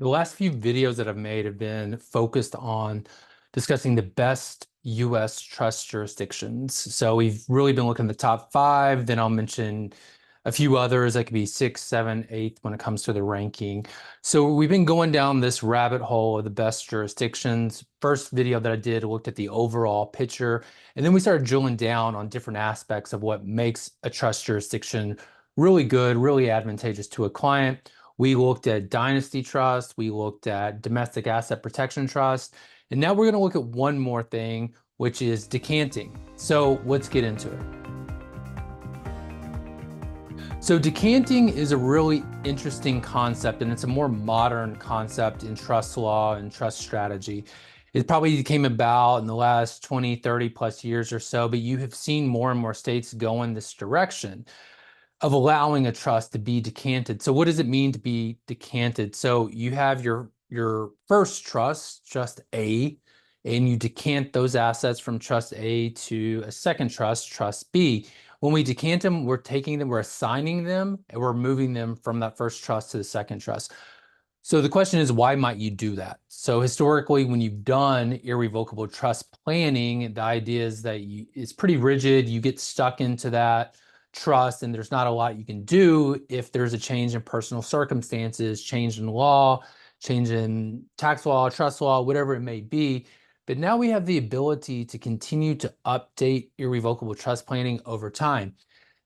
The last few videos that I've made have been focused on discussing the best US trust jurisdictions. So we've really been looking at the top five, then I'll mention a few others that could be six, seven, eight when it comes to the ranking. So we've been going down this rabbit hole of the best jurisdictions. First video that I did looked at the overall picture, and then we started drilling down on different aspects of what makes a trust jurisdiction really good, really advantageous to a client. We looked at Dynasty Trust, we looked at Domestic Asset Protection Trust, and now we're going to look at one more thing, which is decanting. So let's get into it. So decanting is a really interesting concept, and it's a more modern concept in trust law and trust strategy. It probably came about in the last 20, 30 plus years or so, but you have seen more and more states go in this direction of allowing a trust to be decanted. So what does it mean to be decanted? So you have your first trust, Trust A, and you decant those assets from Trust A to a second trust, Trust B. When we decant them, we're taking them, we're assigning them, and we're moving them from that first trust to the second trust. So the question is, why might you do that? So historically, when you've done irrevocable trust planning, the idea is that it's pretty rigid. You get stuck into that trust, and there's not a lot you can do if there's a change in personal circumstances, change in law, change in tax law, trust law, whatever it may be. But now we have the ability to continue to update irrevocable trust planning over time.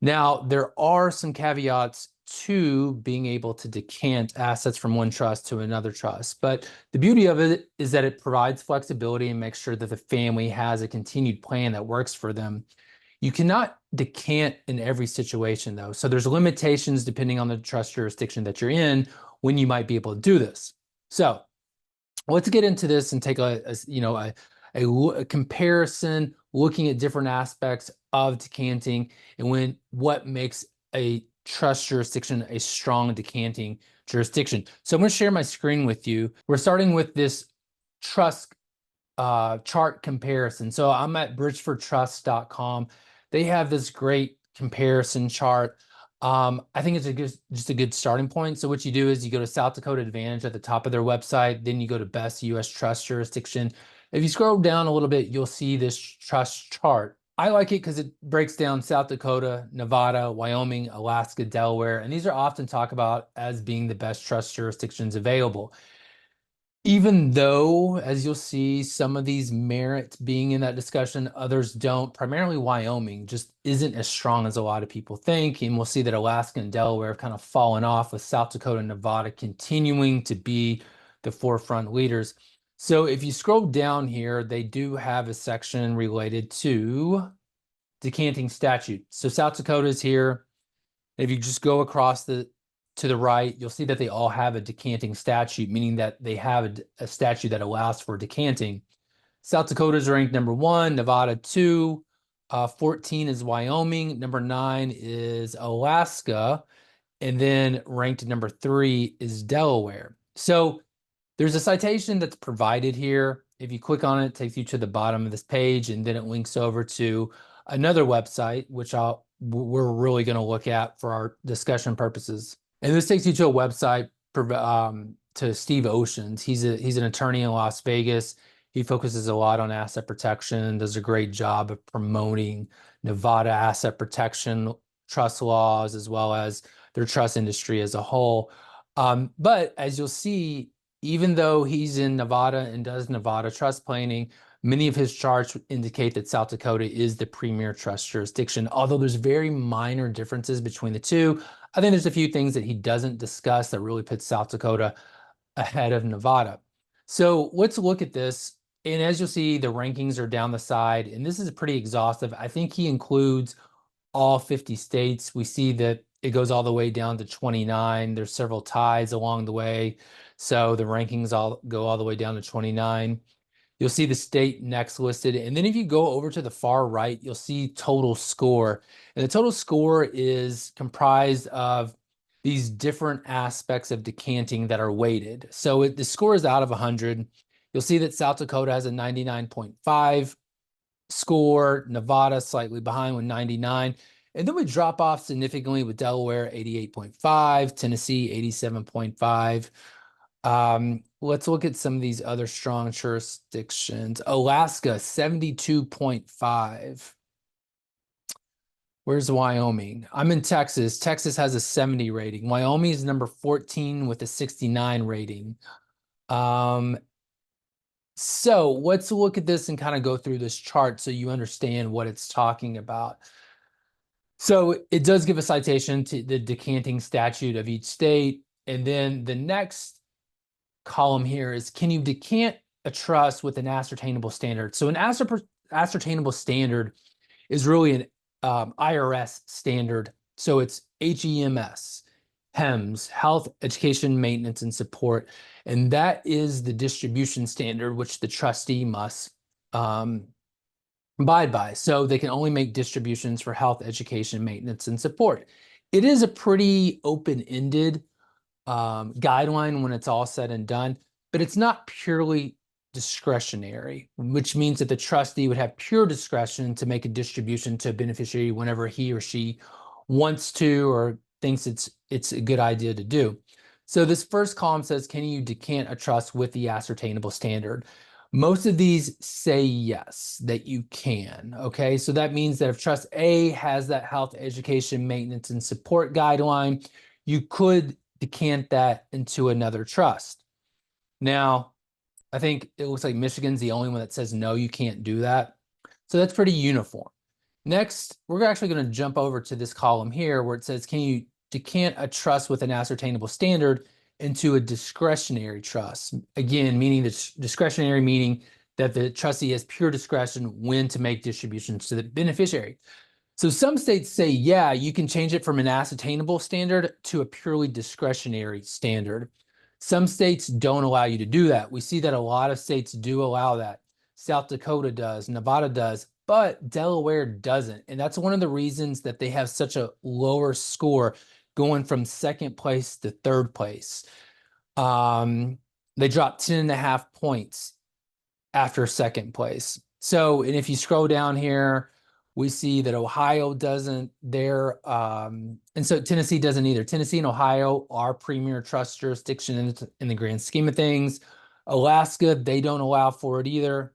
Now, there are some caveats to being able to decant assets from one trust to another trust. But the beauty of it is that it provides flexibility and makes sure that the family has a continued plan that works for them. You cannot decant in every situation, though. So there's limitations depending on the trust jurisdiction that you're in when you might be able to do this. So let's get into this and take a comparison, looking at different aspects of decanting and what makes a trust jurisdiction a strong decanting jurisdiction. So I'm going to share my screen with you. We're starting with this trust chart comparison. So I'm at bridgefordtrust.com. They have this great comparison chart. I think it's just a good starting point. So what you do is you go to South Dakota Advantage at the top of their website, then you go to Best U.S. Trust Jurisdiction. If you scroll down a little bit, you'll see this trust chart. I like it because it breaks down South Dakota, Nevada, Wyoming, Alaska, Delaware, and these are often talked about as being the best trust jurisdictions available. Even though, as you'll see, some of these merit being in that discussion, others don't. Primarily Wyoming just isn't as strong as a lot of people think. And we'll see that Alaska and Delaware have kind of fallen off, with South Dakota and Nevada continuing to be the forefront leaders. So if you scroll down here, they do have a section related to decanting statute. So South Dakota is here. If you just go across to the right, you'll see that they all have a decanting statute, meaning that they have a statute that allows for decanting. South Dakota is ranked number 1, Nevada 2, 14 is Wyoming, number 9 is Alaska, and then ranked number 3 is Delaware. So there's a citation that's provided here. If you click on it, it takes you to the bottom of this page, and then it links over to another website, which we're really going to look at for our discussion purposes. And this takes you to a website to Steve Oceans. He's an attorney in Las Vegas. He focuses a lot on asset protection, does a great job of promoting Nevada asset protection, trust laws, as well as their trust industry as a whole. But as you'll see, even though he's in Nevada and does Nevada trust planning, many of his charts indicate that South Dakota is the premier trust jurisdiction. Although there's very minor differences between the two, I think there's a few things that he doesn't discuss that really puts South Dakota ahead of Nevada. So let's look at this. And as you'll see, the rankings are down the side, and this is pretty exhaustive. I think he includes all 50 states. We see that it goes all the way down to 29. There's several ties along the way. So the rankings go all the way down to 29. You'll see the state next listed. And then if you go over to the far right, you'll see total score. And the total score is comprised of these different aspects of decanting that are weighted. So the score is out of 100. You'll see that South Dakota has a 99.5 score, Nevada slightly behind with 99. And then we drop off significantly with Delaware, 88.5, Tennessee, 87.5. Let's look at some of these other strong jurisdictions. Alaska, 72.5. Where's Wyoming? I'm in Texas. Texas has a 70 rating. Wyoming is number 14 with a 69 rating. So let's look at this and kind of go through this chart so you understand what it's talking about. So it does give a citation to the decanting statute of each state. And then the next column here is, can you decant a trust with an ascertainable standard? So an ascertainable standard is really an IRS standard. So it's HEMS, HEMS, Health, Education, Maintenance, and Support. And that is the distribution standard which the trustee must abide by. So they can only make distributions for health, education, maintenance, and support. It is a pretty open-ended guideline when it's all said and done, but it's not purely discretionary, which means that the trustee would have pure discretion to make a distribution to a beneficiary whenever he or she wants to or thinks it's a good idea to do. So this first column says, can you decant a trust with the ascertainable standard? Most of these say yes, that you can. Okay, so that means that if trust A has that health, education, maintenance, and support guideline, you could decant that into another trust. Now, I think it looks like Michigan's the only one that says no, you can't do that. So that's pretty uniform. Next, we're actually going to jump over to this column here where it says, can you decant a trust with an ascertainable standard into a discretionary trust? Again, meaning the discretionary meaning that the trustee has pure discretion when to make distributions to the beneficiary. So some states say, yeah, you can change it from an ascertainable standard to a purely discretionary standard. Some states don't allow you to do that. We see that a lot of states do allow that. South Dakota does, Nevada does, but Delaware doesn't. And that's one of the reasons that they have such a lower score going from second place to third place. They dropped 10.5 points after second place. So, and if you scroll down here, we see that Ohio doesn't there. And so Tennessee doesn't either. Tennessee and Ohio are premier trust jurisdiction in the grand scheme of things. Alaska, they don't allow for it either.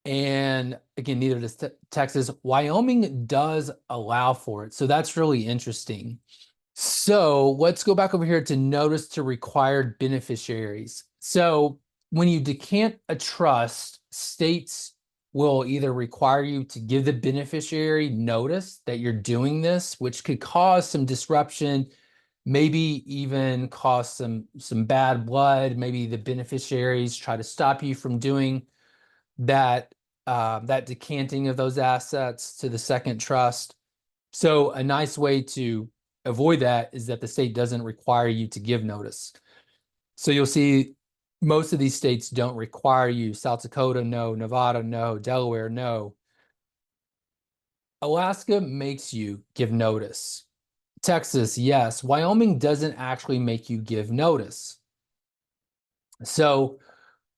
And again, neither does Texas. Wyoming does allow for it. So that's really interesting. So let's go back over here to notice to required beneficiaries. So when you decant a trust, states will either require you to give the beneficiary notice that you're doing this, which could cause some disruption, maybe even cause some bad blood. Maybe the beneficiaries try to stop you from doing that that decanting of those assets to the second trust. So a nice way to avoid that is that the state doesn't require you to give notice. So you'll see most of these states don't require you. South Dakota, no. Nevada, no. Delaware, no. Alaska makes you give notice. Texas, yes. Wyoming doesn't actually make you give notice. So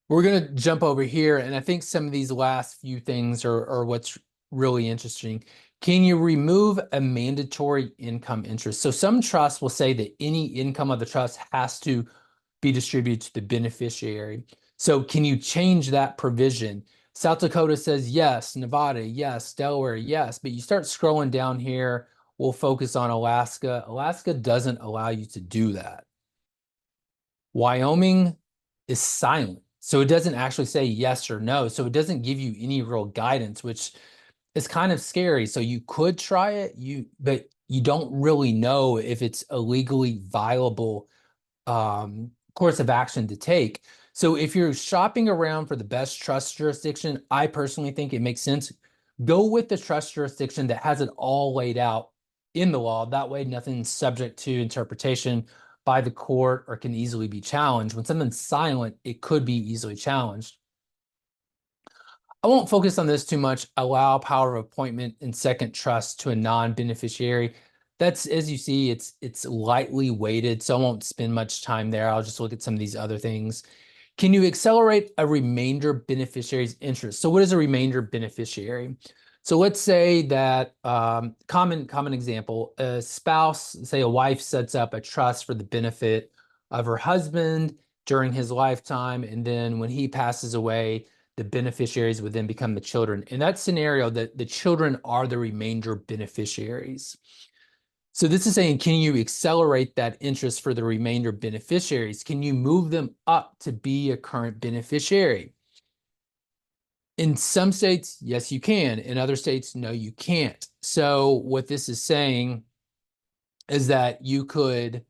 we're going to jump over here, and I think some of these last few things are what's really interesting. Can you remove a mandatory income interest? So some trusts will say that any income of the trust has to be distributed to the beneficiary. So can you change that provision? South Dakota says yes, Nevada, yes, Delaware, yes, but you start scrolling down here, we'll focus on Alaska. Alaska doesn't allow you to do that. Wyoming is silent. So it doesn't actually say yes or no. So it doesn't give you any real guidance, which is kind of scary. So you could try it, but you don't really know if it's a legally viable course of action to take. So if you're shopping around for the best trust jurisdiction, I personally think it makes sense. Go with the trust jurisdiction that has it all laid out in the law. That way, nothing's subject to interpretation by the court or can easily be challenged. When something's silent, it could be easily challenged. I won't focus on this too much. Allow power of appointment in second trust to a non-beneficiary. That's, as you see, it's lightly weighted, so I won't spend much time there. I'll just look at some of these other things. Can you accelerate a remainder beneficiary's interest? So what is a remainder beneficiary? So let's say that common example, a spouse, say a wife sets up a trust for the benefit of her husband during his lifetime. And then when he passes away, the beneficiaries would then become the children. In that scenario, the children are the remainder beneficiaries. So this is saying, can you accelerate that interest for the remainder beneficiaries? Can you move them up to be a current beneficiary? In some states, yes, you can. In other states, no, you can't. So what this is saying is that you could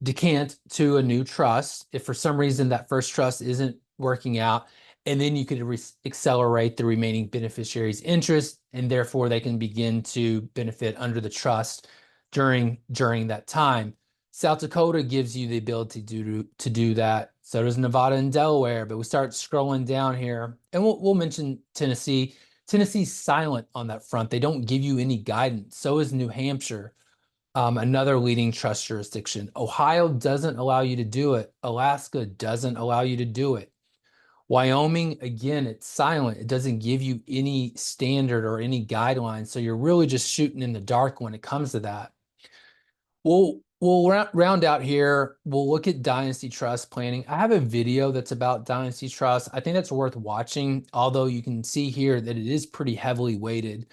decant to a new trust if for some reason that first trust isn't working out, and then you could accelerate the remaining beneficiaries' interest, and therefore they can begin to benefit under the trust during that time. South Dakota gives you the ability to do that. So does Nevada and Delaware, but we start scrolling down here, and we'll mention Tennessee. Tennessee's silent on that front. They don't give you any guidance. So is New Hampshire, another leading trust jurisdiction. Ohio doesn't allow you to do it. Alaska doesn't allow you to do it. Wyoming, again, it's silent. It doesn't give you any standard or any guidelines. So you're really just shooting in the dark when it comes to that. We'll round out here. We'll look at Dynasty Trust planning. I have a video that's about Dynasty Trust. I think that's worth watching, although you can see here that it is pretty heavily weighted.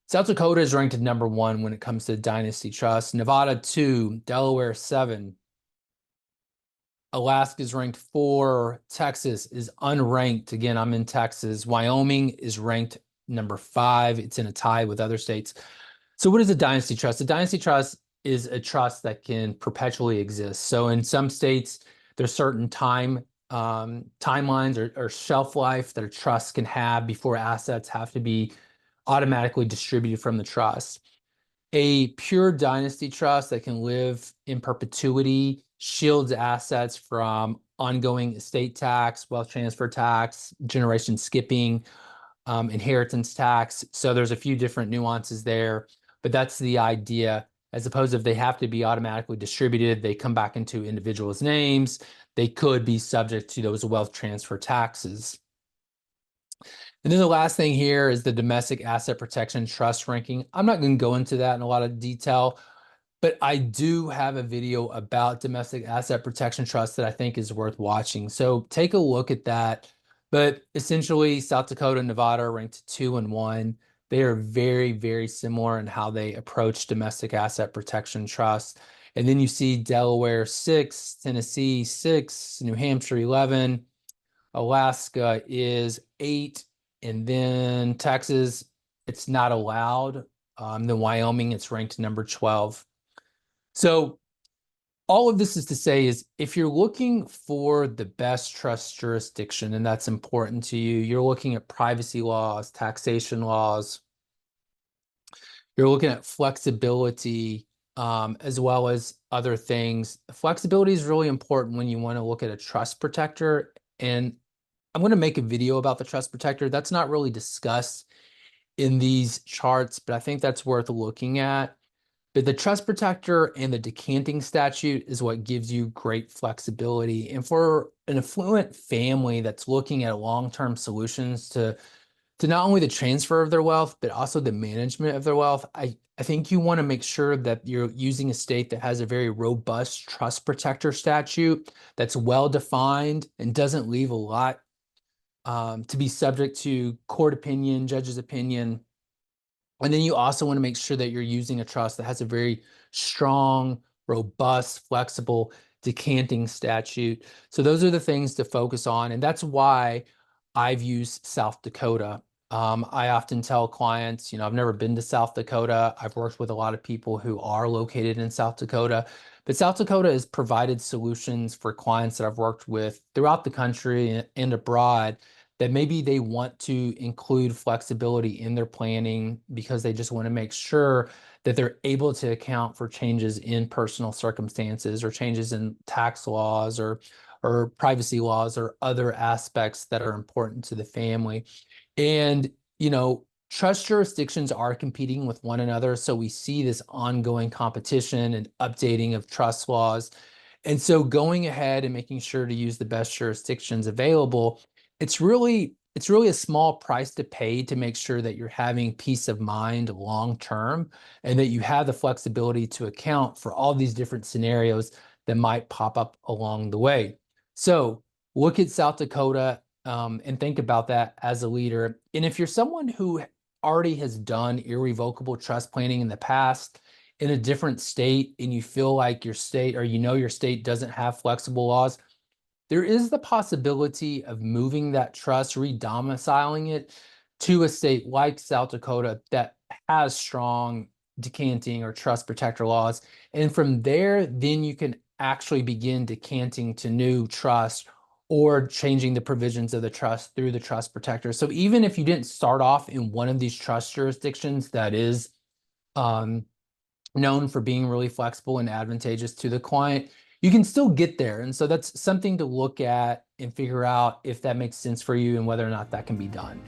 South Dakota is ranked at #1 when it comes to Dynasty Trust. Nevada 2, Delaware 7. Alaska is ranked 4. Texas is unranked. Again, I'm in Texas. Wyoming is ranked #5. It's in a tie with other states. So what is a Dynasty Trust? A Dynasty Trust is a trust that can perpetually exist. So in some states, there's certain timelines or shelf life that a trust can have before assets have to be automatically distributed from the trust. A pure dynasty trust that can live in perpetuity shields assets from ongoing estate tax, wealth transfer tax, generation skipping, inheritance tax. So there's a few different nuances there, but that's the idea. As opposed to if they have to be automatically distributed, they come back into individuals' names, they could be subject to those wealth transfer taxes. And then the last thing here is the domestic asset protection trust ranking. I'm not going to go into that in a lot of detail, but I do have a video about domestic asset protection trust that I think is worth watching. So take a look at that. But essentially, South Dakota and Nevada are ranked 2 and 1. They are very, very similar in how they approach domestic asset protection trust. And then you see Delaware 6, Tennessee 6, New Hampshire 11, Alaska is 8, and then Texas, it's not allowed. Then Wyoming, it's ranked #12. So all of this is to say is if you're looking for the best trust jurisdiction, and that's important to you, you're looking at privacy laws, taxation laws, you're looking at flexibility, as well as other things. Flexibility is really important when you want to look at a trust protector. And I'm going to make a video about the trust protector. That's not really discussed in these charts, but I think that's worth looking at. But the trust protector and the decanting statute is what gives you great flexibility. And for an affluent family that's looking at long-term solutions to not only the transfer of their wealth, but also the management of their wealth, I think you want to make sure that you're using a state that has a very robust trust protector statute that's well-defined and doesn't leave a lot to be subject to court opinion, judge's opinion. And then you also want to make sure that you're using a trust that has a very strong, robust, flexible decanting statute. So those are the things to focus on. And that's why I've used South Dakota. I often tell clients, I've never been to South Dakota. I've worked with a lot of people who are located in South Dakota, but South Dakota has provided solutions for clients that I've worked with throughout the country and abroad that maybe they want to include flexibility in their planning because they just want to make sure that they're able to account for changes in personal circumstances or changes in tax laws or privacy laws or other aspects that are important to the family. And, trust jurisdictions are competing with one another. So we see this ongoing competition and updating of trust laws. And so going ahead and making sure to use the best jurisdictions available, it's really a small price to pay to make sure that you're having peace of mind long term and that you have the flexibility to account for all these different scenarios that might pop up along the way. So look at South Dakota and think about that as a leader. And if you're someone who already has done irrevocable trust planning in the past in a different state, and you feel like your state, or your state doesn't have flexible laws, there is the possibility of moving that trust, re-domiciling it to a state like South Dakota that has strong decanting or trust protector laws. And from there, then you can actually begin decanting to new trust or changing the provisions of the trust through the trust protector. So even if you didn't start off in one of these trust jurisdictions that is known for being really flexible and advantageous to the client, you can still get there. And so that's something to look at and figure out if that makes sense for you and whether or not that can be done.